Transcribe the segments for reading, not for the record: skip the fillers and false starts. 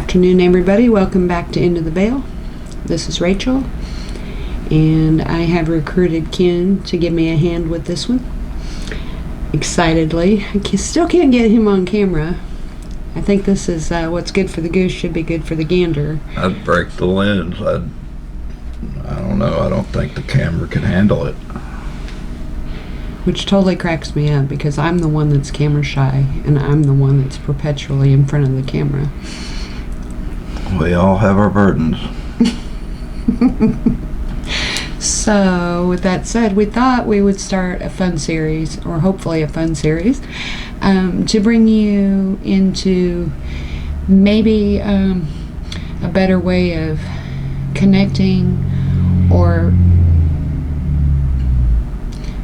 afternoon, everybody. Welcome back to Into the Veil. This is Rachel, and I have recruited Ken to give me a hand with this one. Excitedly. Still can't get him on camera. I think this is what's good for the goose should be good for the gander. I'd break the lens. I don't know. I don't think the camera can handle it. Which totally cracks me up because I'm the one that's camera shy, and I'm the one that's perpetually in front of the camera. We all have our burdens. So, with that said, we thought we would start a fun series, or hopefully a fun series, to bring you into maybe a better way of connecting or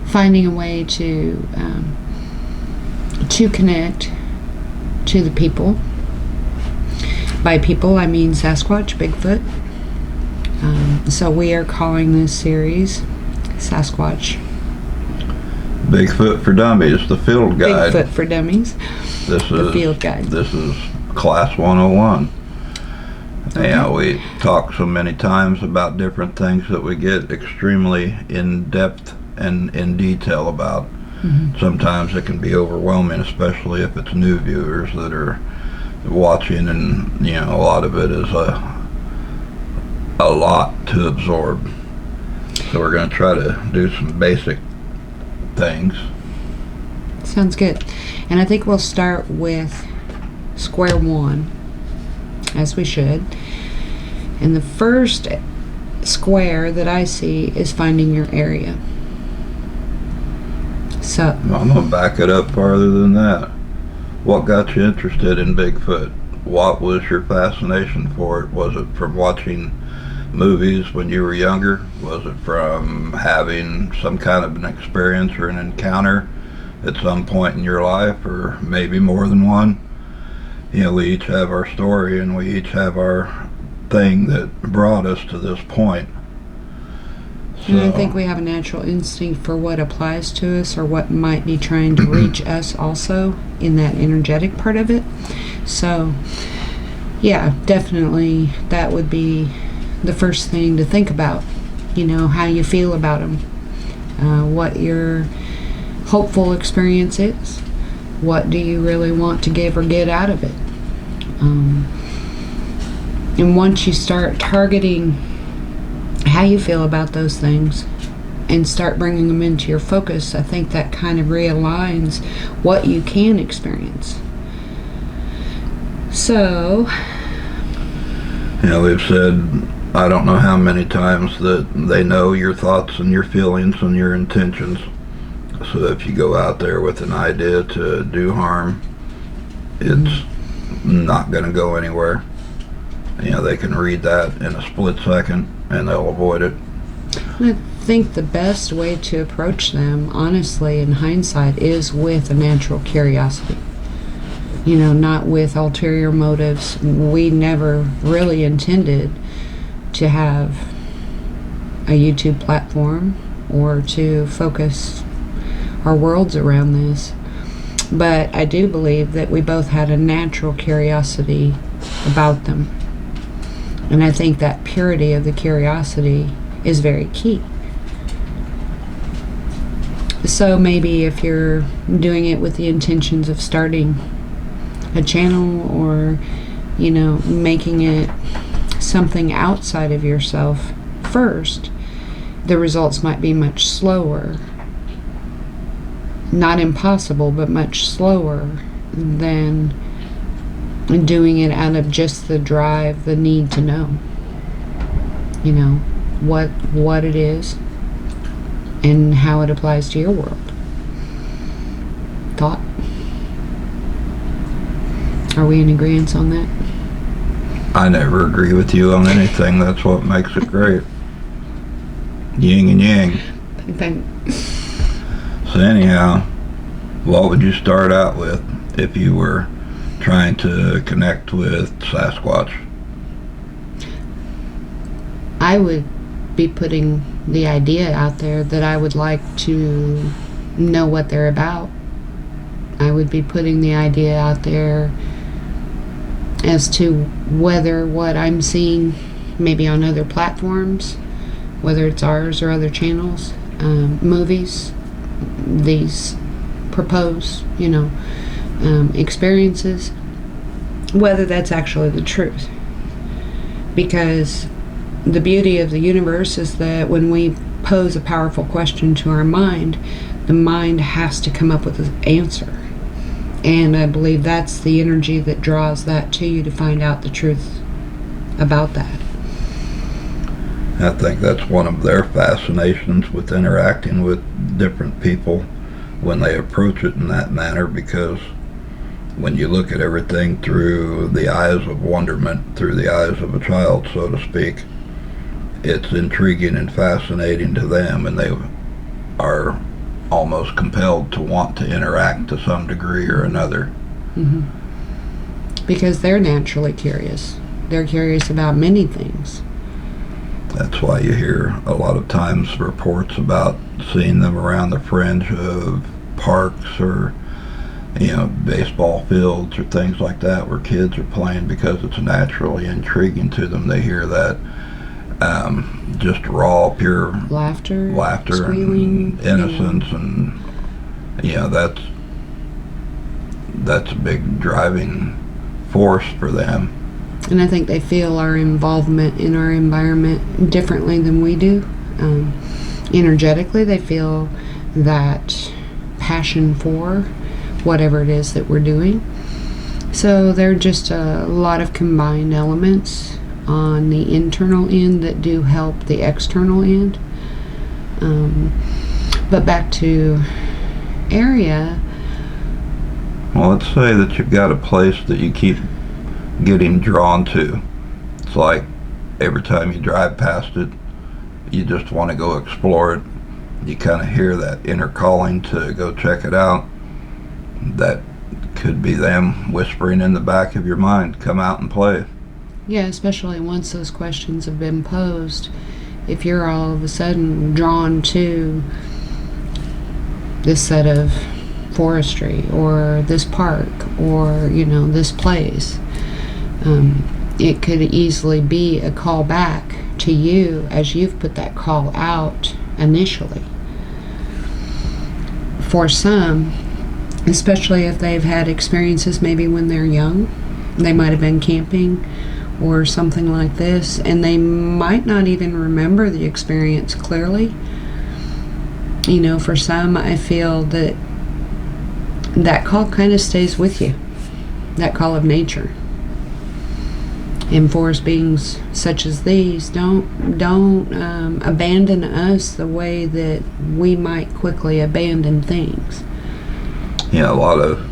finding a way to connect to the people. By people, I mean Sasquatch, Bigfoot. So we are calling this series Sasquatch. Bigfoot for Dummies, the field guide. Bigfoot for Dummies, the field guide. This is Class 101. Okay. Yeah, we talk so many times about different things that we get extremely in-depth and in detail about. Mm-hmm. Sometimes it can be overwhelming, especially if it's new viewers that are watching, and a lot of it is a lot to absorb. So we're going to try to do some basic things. Sounds good. And I think we'll start with square one, as we should. And the first square that I see is finding your area. So I'm going to back it up farther than that. What got you interested in Bigfoot? What was your fascination for it? Was it from watching movies when you were younger? Was it from having some kind of an experience or an encounter at some point in your life, or maybe more than one? We each have our story, and we each have our thing that brought us to this point. And I think we have a natural instinct for what applies to us or what might be trying to reach us also in that energetic part of it. So, yeah, definitely that would be the first thing to think about. How you feel about them. What your hopeful experience is. What do you really want to give or get out of it? And once you start targeting how you feel about those things and start bringing them into your focus, I think that kind of realigns what you can experience. So, we've said I don't know how many times that they know your thoughts and your feelings and your intentions. So if you go out there with an idea to do harm, it's not going to go anywhere. They can read that in a split second and they'll avoid it. I think the best way to approach them, honestly, in hindsight, is with a natural curiosity. Not with ulterior motives. We never really intended to have a YouTube platform or to focus our worlds around this. But I do believe that we both had a natural curiosity about them. And I think that purity of the curiosity is very key. So maybe if you're doing it with the intentions of starting a channel or, making it something outside of yourself first, the results might be much slower. Not impossible, but much slower than doing it out of just the drive, the need to know. What it is and how it applies to your world. Thought? Are we in agreement on that? I never agree with you on anything. That's what makes it great. Yin and yang. So anyhow, what would you start out with if you were trying to connect with Sasquatch? I would be putting the idea out there that I would like to know what they're about. I would be putting the idea out there as to whether what I'm seeing maybe on other platforms, whether it's ours or other channels, movies, these proposed, experiences, whether that's actually the truth. Because the beauty of the universe is that when we pose a powerful question to our mind, the mind has to come up with an answer. And I believe that's the energy that draws that to you to find out the truth about that. I think that's one of their fascinations with interacting with different people when they approach it in that manner, because when you look at everything through the eyes of wonderment, through the eyes of a child, so to speak, it's intriguing and fascinating to them, and they are almost compelled to want to interact to some degree or another. Mm-hmm. Because they're naturally curious. They're curious about many things. That's why you hear a lot of times reports about seeing them around the fringe of parks or baseball fields or things like that where kids are playing, because it's naturally intriguing to them. They hear that just raw, pure laughter, and squealing, innocence, and that's a big driving force for them. And I think they feel our involvement in our environment differently than we do. Energetically, they feel that passion for whatever it is that we're doing. So there are just a lot of combined elements on the internal end that do help the external end. But back to area. Well, let's say that you've got a place that you keep getting drawn to. It's like every time you drive past it, you just want to go explore it. You kind of hear that inner calling to go check it out. That could be them whispering in the back of your mind, come out and play. Yeah, especially once those questions have been posed. If you're all of a sudden drawn to this set of forestry or this park or, this place, it could easily be a call back to you as you've put that call out initially. For some, especially if they've had experiences maybe when they're young, they might have been camping or something like this, and they might not even remember the experience clearly. For some, I feel that call kind of stays with you, that call of nature. And forest beings such as these don't abandon us the way that we might quickly abandon things. A lot of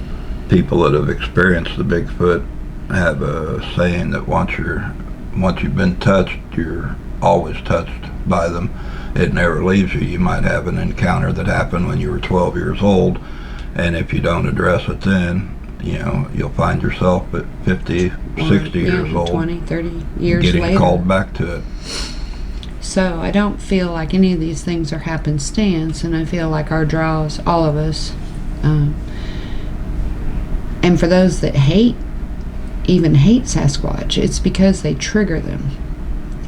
people that have experienced the Bigfoot have a saying that once you've been touched, you're always touched by them. It never leaves you. You might have an encounter that happened when you were 12 years old, and if you don't address it then, you'll find yourself at 50, 60 years old, 20, 30 years getting later. called back to it. So I don't feel like any of these things are happenstance, and I feel like our draws, all of us, and for those that even hate Sasquatch, it's because they trigger them.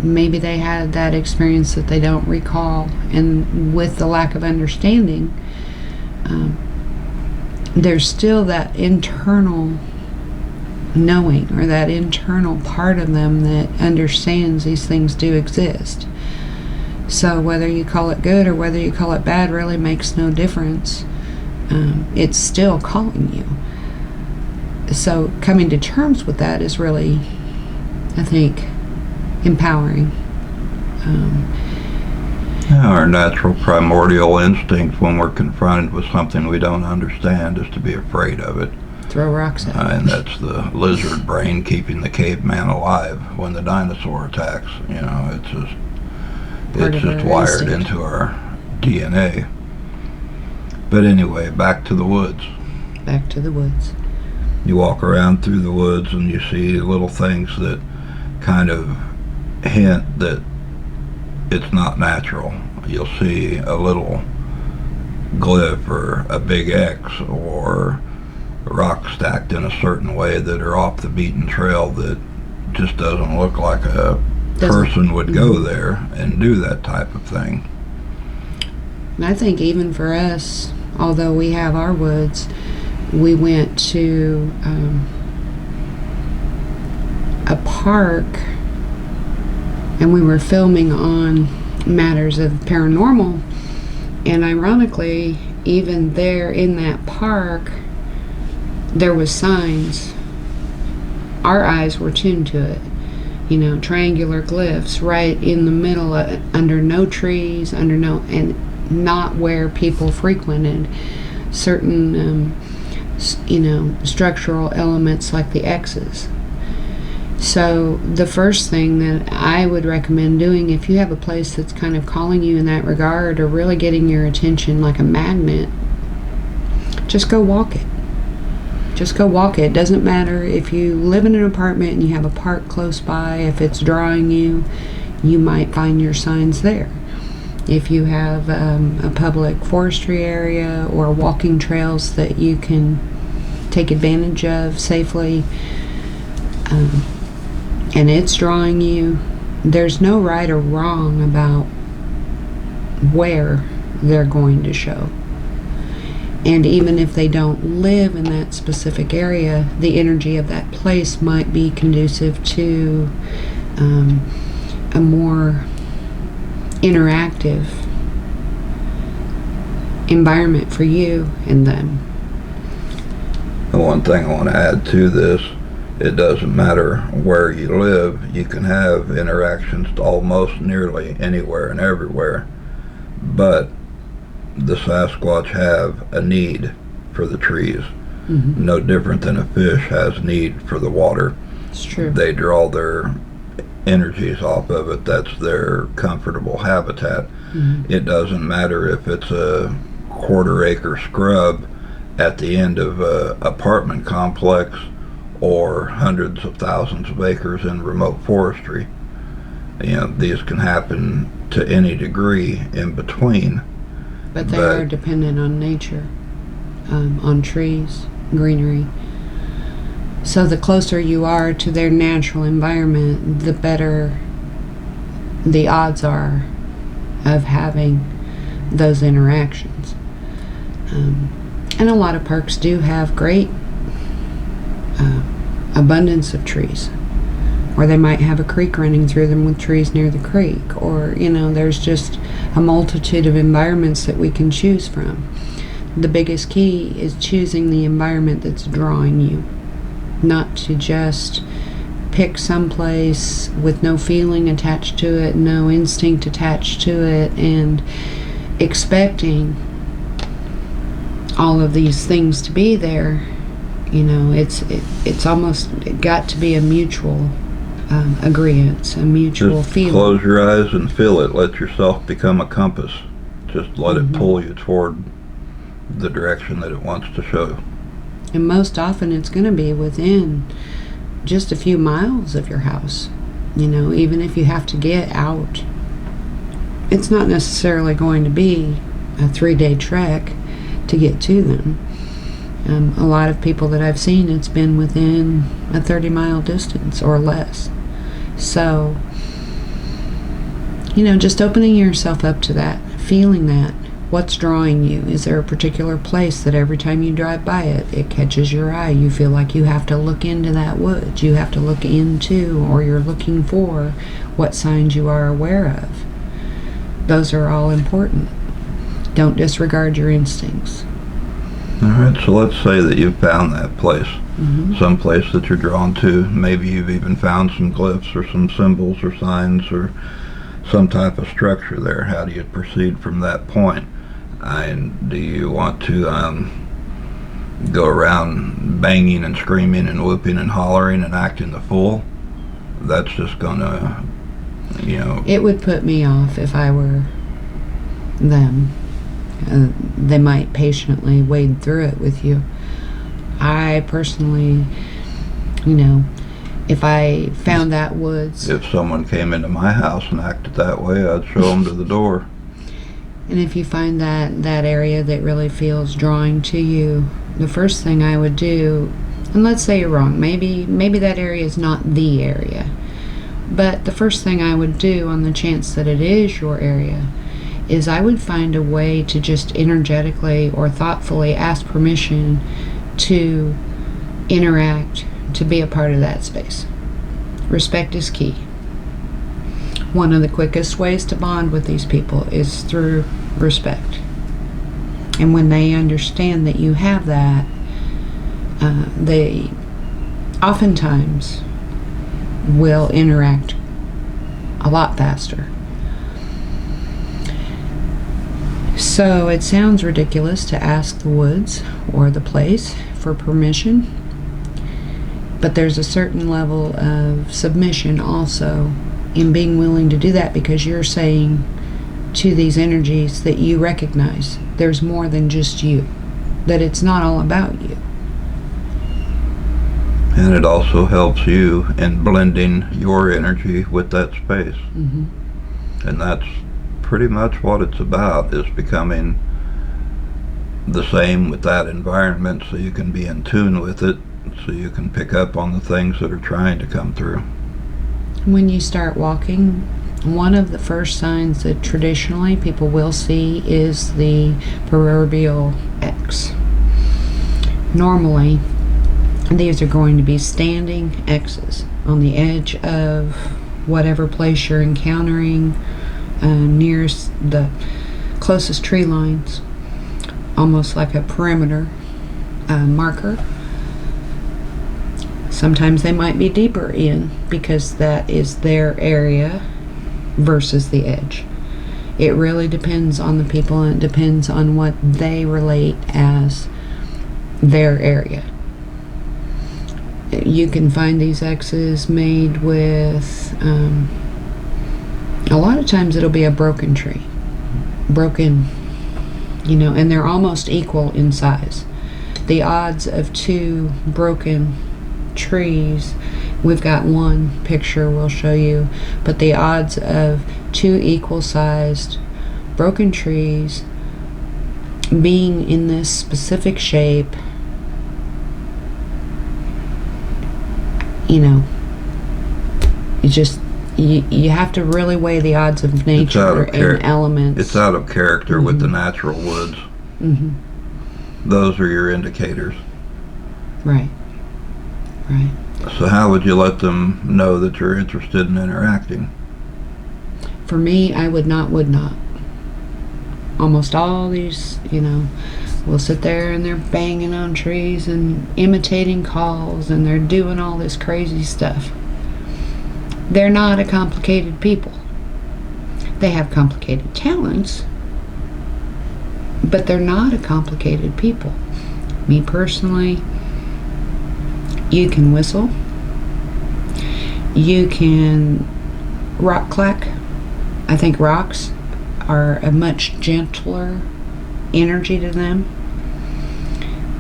Maybe they had that experience that they don't recall, and with the lack of understanding, there's still that internal knowing, or that internal part of them that understands these things do exist. So whether you call it good or whether you call it bad really makes no difference. It's still calling you. So coming to terms with that is really, I think, empowering. Our natural primordial instinct when we're confronted with something we don't understand is to be afraid of it. Throw rocks at it. And that's the lizard brain keeping the caveman alive when the dinosaur attacks. It's just wired into our DNA. But anyway, back to the woods. Back to the woods. You walk around through the woods and you see little things that kind of hint that it's not natural. You'll see a little glyph or a big X or rocks stacked in a certain way that are off the beaten trail that just doesn't look like a person would go there and do that type of thing. And I think even for us, although we have our woods, we went to a park and we were filming on matters of paranormal, and ironically, even there in that park, there was signs. Our eyes were tuned to it. You know, triangular glyphs right in the middle, under no trees, and not where people frequented. Certain, structural elements like the X's. So the first thing that I would recommend doing, if you have a place that's kind of calling you in that regard or really getting your attention like a magnet, just go walk it. Just go walk it. It doesn't matter if you live in an apartment and you have a park close by. If it's drawing you, you might find your signs there. If you have a public forestry area or walking trails that you can take advantage of safely, and it's drawing you, there's no right or wrong about where they're going to show. And even if they don't live in that specific area, the energy of that place might be conducive to a more interactive environment for you and them. The one thing I want to add to this, it doesn't matter where you live, you can have interactions almost nearly anywhere and everywhere, but the Sasquatch have a need for the trees. Mm-hmm. No different than a fish has need for the water. It's true. They draw their energies off of it. That's their comfortable habitat. Mm-hmm. It doesn't matter if it's a quarter-acre scrub at the end of a apartment complex or hundreds of thousands of acres in remote forestry. These can happen to any degree in between. But they are dependent on nature, on trees, greenery. So the closer you are to their natural environment, the better the odds are of having those interactions. And a lot of parks do have great abundance of trees. Or they might have a creek running through them with trees near the creek. Or, there's just a multitude of environments that we can choose from. The biggest key is choosing the environment that's drawing you. Not to just pick someplace with no feeling attached to it, no instinct attached to it, and expecting all of these things to be there. It's almost got to be a mutual agreement, a mutual just feeling. Close your eyes and feel it. Let yourself become a compass. Just let it pull you toward the direction that it wants to show. And most often it's going to be within just a few miles of your house. Even if you have to get out, it's not necessarily going to be a 3-day trek to get to them. A lot of people that I've seen, it's been within a 30-mile distance or less. So, just opening yourself up to that, feeling that. What's drawing you? Is there a particular place that every time you drive by it catches your eye? You feel like you have to look into that woods. You have to look into, or you're looking for, what signs you are aware of. Those are all important. Don't disregard your instincts. All right, so let's say that you've found that place, some place that you're drawn to. Maybe you've even found some glyphs or some symbols or signs or some type of structure there. How do you proceed from that point? And do you want to go around banging and screaming and whooping and hollering and acting the fool? That's just gonna, It would put me off if I were them. They might patiently wade through it with you. I personally, if I found that woods... If someone came into my house and acted that way, I'd show them to the door. And if you find that area that really feels drawing to you, the first thing I would do, and let's say you're wrong, maybe that area is not the area, but the first thing I would do on the chance that it is your area is I would find a way to just energetically or thoughtfully ask permission to interact, to be a part of that space. Respect is key. One of the quickest ways to bond with these people is through respect. And when they understand that you have that, they oftentimes will interact a lot faster. So it sounds ridiculous to ask the woods or the place for permission, but there's a certain level of submission also in being willing to do that, because you're saying to these energies that you recognize there's more than just you, that it's not all about you. And it also helps you in blending your energy with that space. Mm-hmm. And that's pretty much what it's about, is becoming the same with that environment, so you can be in tune with it, so you can pick up on the things that are trying to come through. When you start walking, one of the first signs that traditionally people will see is the proverbial X. Normally, these are going to be standing X's on the edge of whatever place you're encountering, nearest the closest tree lines, almost like a perimeter marker. Sometimes they might be deeper in because that is their area versus the edge. It really depends on the people, and it depends on what they relate as their area. You can find these X's made with a lot of times it'll be a broken tree, and they're almost equal in size. The odds of two broken trees, we've got one picture we'll show you, but the odds of two equal sized broken trees being in this specific shape, you have to really weigh the odds of nature and elements. It's out of character with the natural woods. Mm-hmm. Those are your indicators. Right. So how would you let them know that you're interested in interacting? For me, I would not. Almost all these, will sit there and they're banging on trees and imitating calls, and they're doing all this crazy stuff. They're not a complicated people. They have complicated talents, but they're not a complicated people. Me personally, you can whistle, you can rock clack. I think rocks are a much gentler energy to them.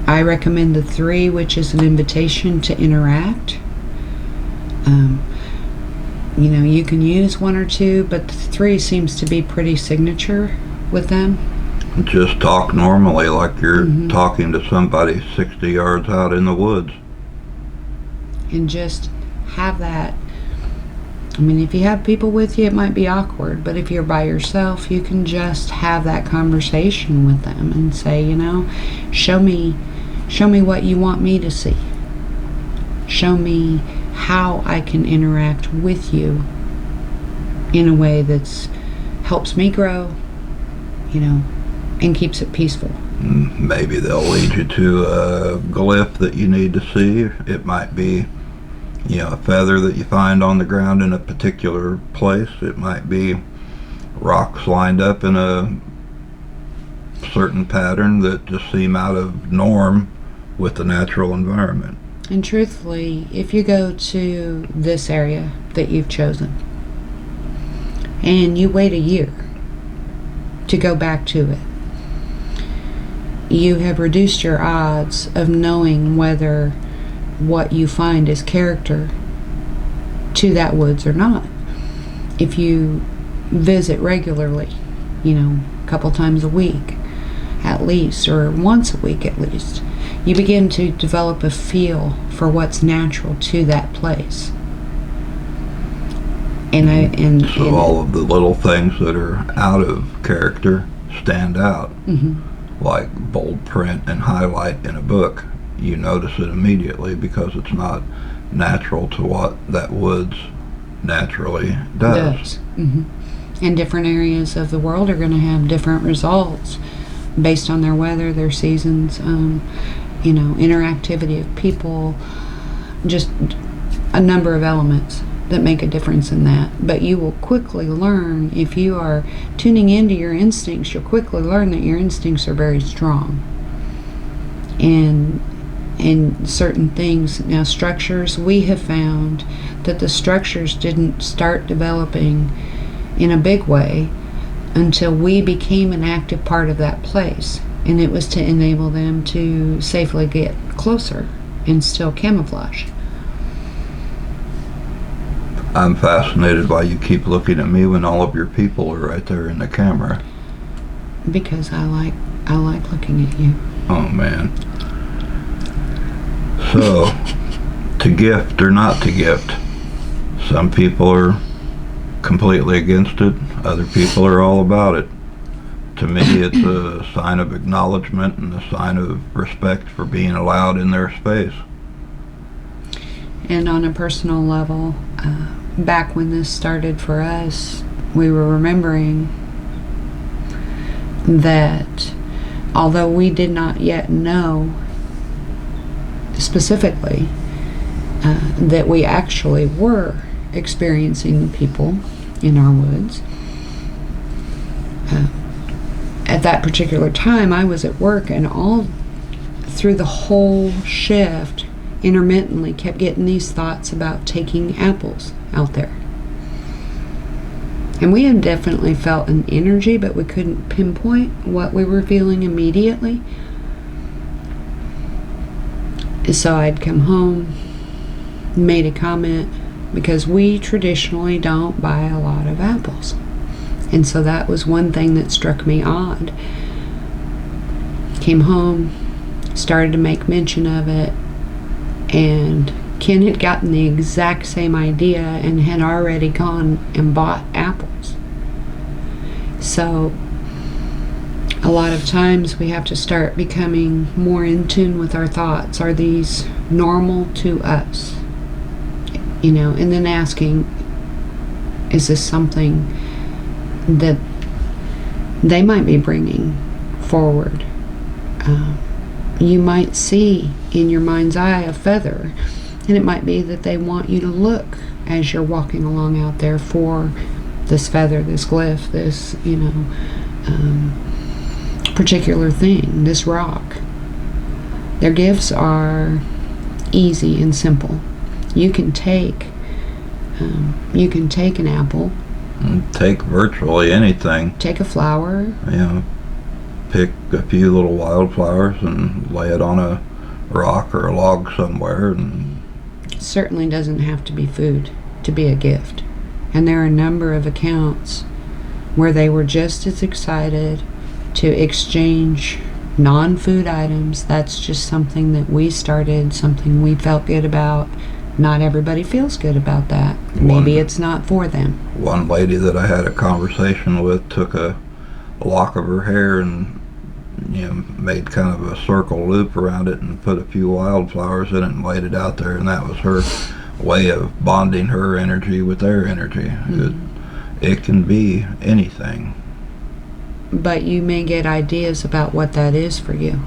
I recommend the 3, which is an invitation to interact. You can use 1 or 2, but the 3 seems to be pretty signature with them. Just talk normally like you're talking to somebody 60 yards out in the woods. And just have that. If you have people with you, it might be awkward, but if you're by yourself, you can just have that conversation with them and say, show me what you want me to see. Show me how I can interact with you in a way that helps me grow, and keeps it peaceful. Maybe they'll lead you to a glyph that you need to see. It might be a feather that you find on the ground in a particular place. It might be rocks lined up in a certain pattern that just seem out of norm with the natural environment. And truthfully, if you go to this area that you've chosen and you wait a year to go back to it, you have reduced your odds of knowing whether what you find is character to that woods or not. If you visit regularly, a couple times a week at least, or once a week at least, you begin to develop a feel for what's natural to that place. So all of the little things that are out of character stand out. Mm-hmm. Like bold print and highlight in a book. You notice it immediately because it's not natural to what that woods naturally does. Mm-hmm. And different areas of the world are going to have different results based on their weather, their seasons, interactivity of people, just a number of elements that make a difference in that. But you will quickly learn, if you are tuning into your instincts, you'll quickly learn that your instincts are very strong. And certain things, now structures, we have found that the structures didn't start developing in a big way until we became an active part of that place. And it was to enable them to safely get closer and still camouflage. I'm fascinated why you keep looking at me when all of your people are right there in the camera. Because I like looking at you. Oh man. So, to gift or not to gift, some people are completely against it, other people are all about it. To me, it's a sign of acknowledgement and a sign of respect for being allowed in their space. And on a personal level, back when this started for us, we were remembering that although we did not yet know specifically that we actually were experiencing people in our woods, at that particular time I was at work, and all through the whole shift intermittently kept getting these thoughts about taking apples out there. And we had definitely felt an energy, but we couldn't pinpoint what we were feeling immediately. So I'd come home, made a comment, because we traditionally don't buy a lot of apples. And so that was one thing that struck me odd. Came home, started to make mention of it, and Ken had gotten the exact same idea and had already gone and bought apples. So a lot of times we have to start becoming more in tune with our thoughts. Are these normal to us? And then asking, is this something that they might be bringing forward? You might see in your mind's eye a feather, and it might be that they want you to look as you're walking along out there for this feather, this glyph, this particular thing, this rock. Their gifts are easy and simple. You can take an apple, take virtually anything, take a flower, pick a few little wildflowers and lay it on a rock or a log somewhere. And it certainly doesn't have to be food to be a gift. And there are a number of accounts where they were just as excited to exchange non-food items. That's just something that we started, something we felt good about. Not everybody feels good about that. Maybe it's not for them. One lady that I had a conversation with took a lock of her hair and made kind of a circle loop around it and put a few wildflowers in it and laid it out there, and that was her way of bonding her energy with their energy. Mm-hmm. It can be anything. But you may get ideas about what that is for you,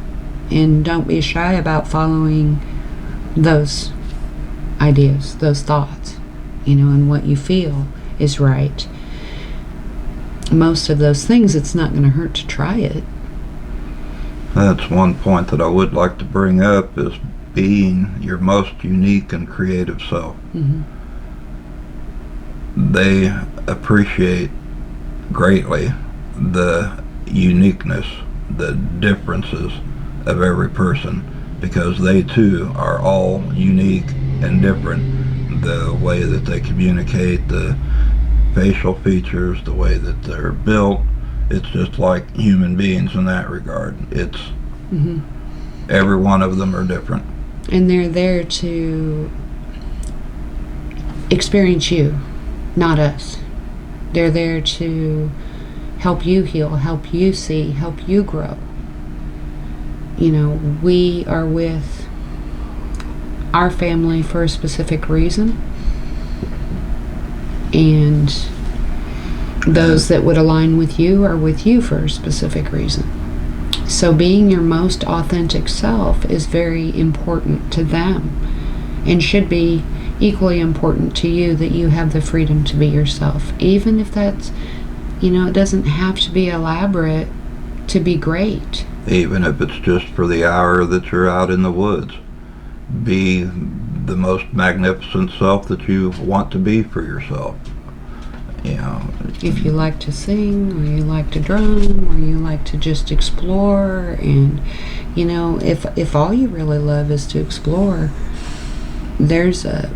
and don't be shy about following those ideas, those thoughts, and what you feel is right. Most of those things, it's not going to hurt to try it. That's one point that I would like to bring up, is being your most unique and creative self. Mm-hmm. They appreciate greatly the uniqueness, the differences of every person, because they too are all unique and different. The way that they communicate, the facial features, the way that they're built, it's just like human beings in that regard. It's mm-hmm. Every one of them are different. And they're there to experience you, not us. They're there to help you heal, help you see, help you grow. You know, we are with our family for a specific reason, and those that would align with you are with you for a specific reason. So being your most authentic self is very important to them, and should be equally important to you, that you have the freedom to be yourself, even if that's, you know, it doesn't have to be elaborate to be great. Even if it's just for the hour that you're out in the woods, be the most magnificent self that you want to be for yourself. You know, If you like to sing, or you like to drum, or you like to just explore, and, you know, if all you really love is to explore, there's a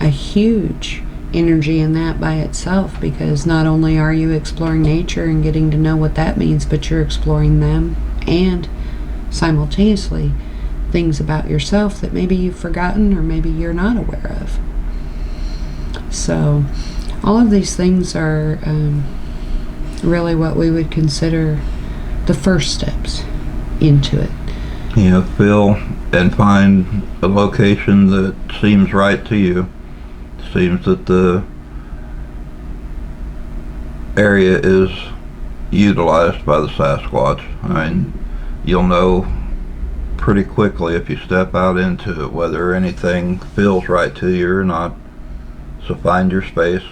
huge energy in that by itself, because not only are you exploring nature and getting to know what that means, but you're exploring them, and simultaneously things about yourself that maybe you've forgotten or maybe you're not aware of. So all of these things are really what we would consider the first steps into it. you know, feel and find a location that seems right to you. Seems that the area is utilized by the Sasquatch. I mean, you'll know pretty quickly if you step out into it whether anything feels right to you or not. So find your space.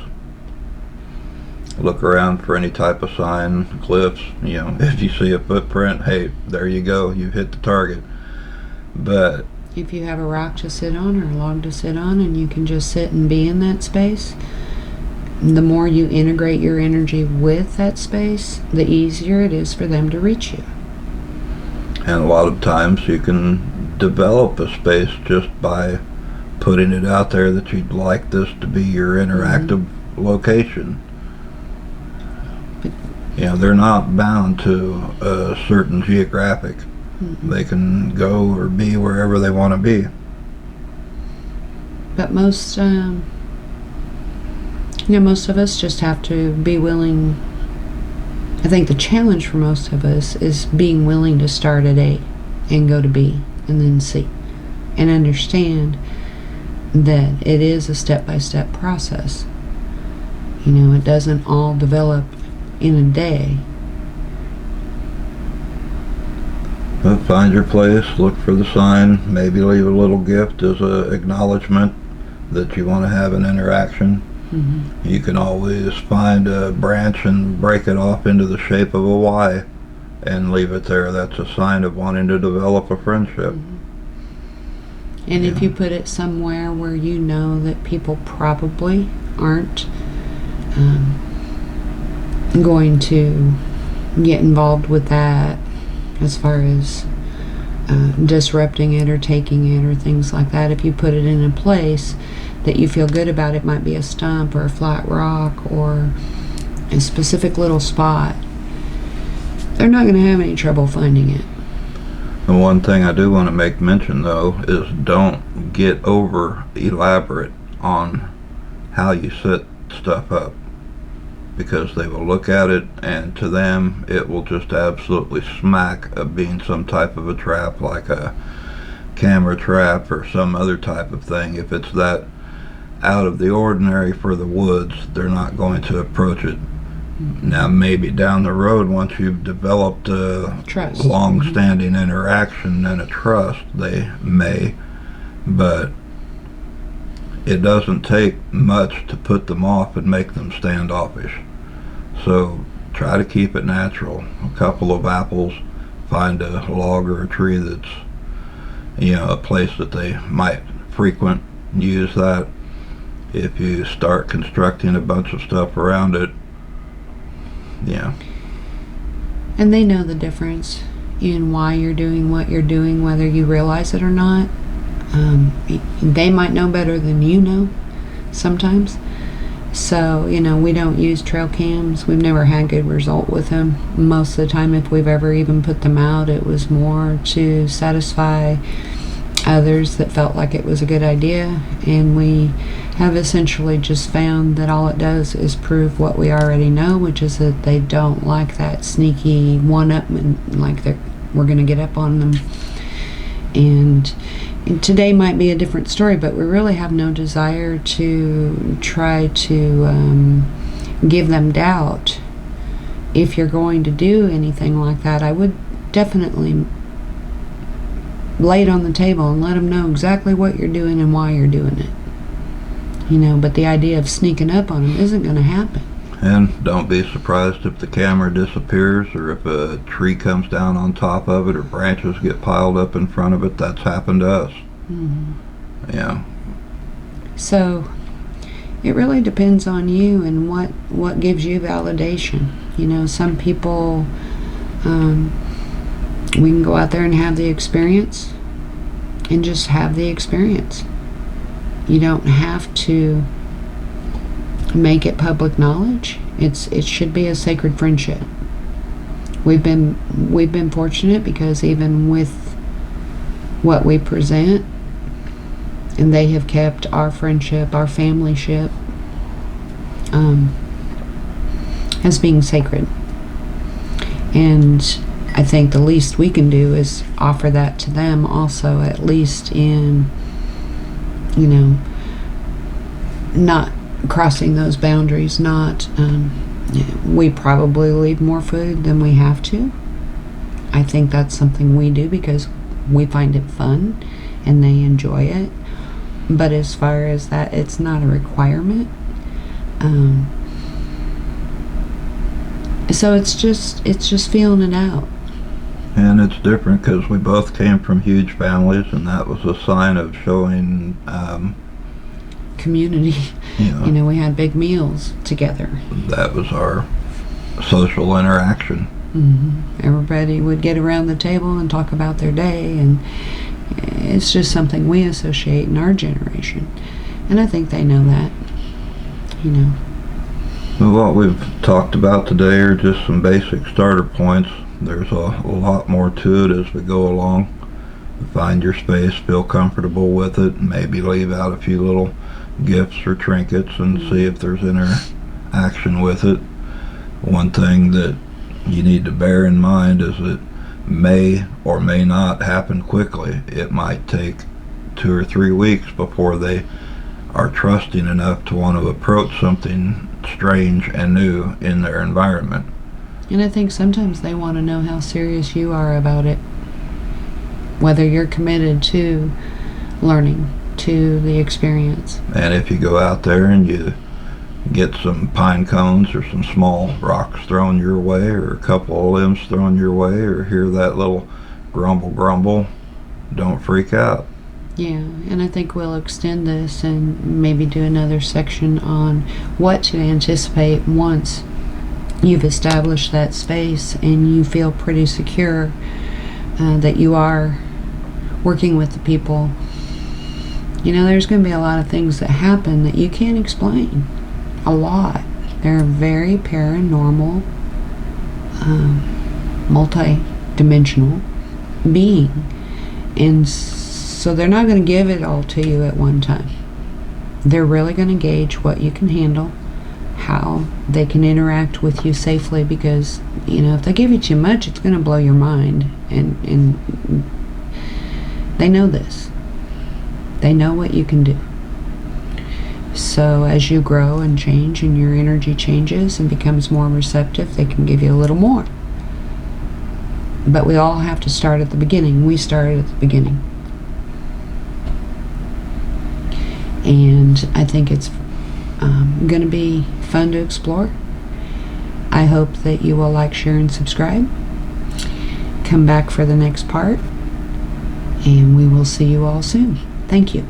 Look around for any type of sign, cliffs. You know, if you see a footprint, hey, there you go, you've hit the target. But If you have a rock to sit on or a log to sit on, and you can just sit and be in that space, the more you integrate your energy with that space, the easier it is for them to reach you. and a lot of times you can develop a space just by putting it out there that you'd like this to be your interactive location. You know, they're not bound to a certain geographic. They can go or be wherever they want to be. But most, most of us just have to be willing. I think the challenge for most of us is being willing to start at A and go to B and then C, and understand that it is a step-by-step process. You know, it doesn't all develop in a day. But find your place, look for the sign, maybe leave a little gift as a acknowledgement that you want to have an interaction. You can always find a branch and break it off into the shape of a Y and leave it there. That's a sign of wanting to develop a friendship. And if you put it somewhere where you know that people probably aren't going to get involved with that, as far as disrupting it or taking it or things like that, if you put it in a place that you feel good about, it might be a stump or a flat rock or a specific little spot, they're not going to have any trouble finding it. And one thing I do want to make mention, though, is don't get over elaborate on how you set stuff up, because they will look at it and to them it will just absolutely smack of being some type of a trap, like a camera trap or some other type of thing. If it's that out of the ordinary for the woods, they're not going to approach it. Now maybe down the road, once you've developed a Trust. long-standing interaction and a trust, they may, but it doesn't take much to put them off and make them standoffish. So try to keep it natural. A couple of apples, find a log or a tree that's, a place that they might frequent, use that. If you start constructing a bunch of stuff around it, And they know the difference in why you're doing what you're doing, whether you realize it or not. They might know better than you know sometimes. So, we don't use trail cams. We've never had good result with them. Most of the time, if we've ever even put them out, it was more to satisfy others that felt like it was a good idea. And we have essentially just found that all it does is prove what we already know, which is that they don't like that sneaky one-upment, like we're going to get up on them. And today might be a different story, but we really have no desire to try to give them doubt. If you're going to do anything like that, I would definitely lay it on the table and let them know exactly what you're doing and why you're doing it. But the idea of sneaking up on them isn't going to happen. And don't be surprised if the camera disappears, or if a tree comes down on top of it, or branches get piled up in front of it. That's happened to us. Mm-hmm. Yeah. So it really depends on you and what gives you validation. Some people, we can go out there and have the experience and just have the experience. You don't have to make it public knowledge. It should be a sacred friendship. We've been fortunate, because even with what we present, and they have kept our friendship, our familyship, as being sacred. And I think the least we can do is offer that to them also, at least in, not crossing those boundaries, not, we probably leave more food than we have to. I think that's something we do because we find it fun and they enjoy it. But as far as that, it's not a requirement. So it's just feeling it out. And it's different because we both came from huge families, and that was a sign of showing community. We had big meals together. That was our social interaction. Mm-hmm. Everybody would get around the table and talk about their day, and it's just something we associate in our generation. And I think they know that. Well, what we've talked about today are just some basic starter points. There's a lot more to it as we go along. Find your space, feel comfortable with it, maybe leave out a few little gifts or trinkets and see if there's interaction with it. One thing that you need to bear in mind is it may or may not happen quickly. It might take 2 or 3 weeks before they are trusting enough to want to approach something strange and new in their environment. And I think sometimes they want to know how serious you are about it, whether you're committed to learning, to the experience. And if you go out there and you get some pine cones or some small rocks thrown your way, or a couple of limbs thrown your way, or hear that little grumble, don't freak out. Yeah, and I think we'll extend this and maybe do another section on what to anticipate once you've established that space and you feel pretty secure that you are working with the people. There's going to be a lot of things that happen that you can't explain. A lot. They're a very paranormal, multi-dimensional being. And so they're not going to give it all to you at one time. They're really going to gauge what you can handle, how they can interact with you safely, because, if they give you too much, it's going to blow your mind. And they know this. They know what you can do. So as you grow and change and your energy changes and becomes more receptive, they can give you a little more. But we all have to start at the beginning. We started at the beginning. And I think it's going to be fun to explore. I hope that you will like, share, and subscribe. Come back for the next part. And we will see you all soon. Thank you.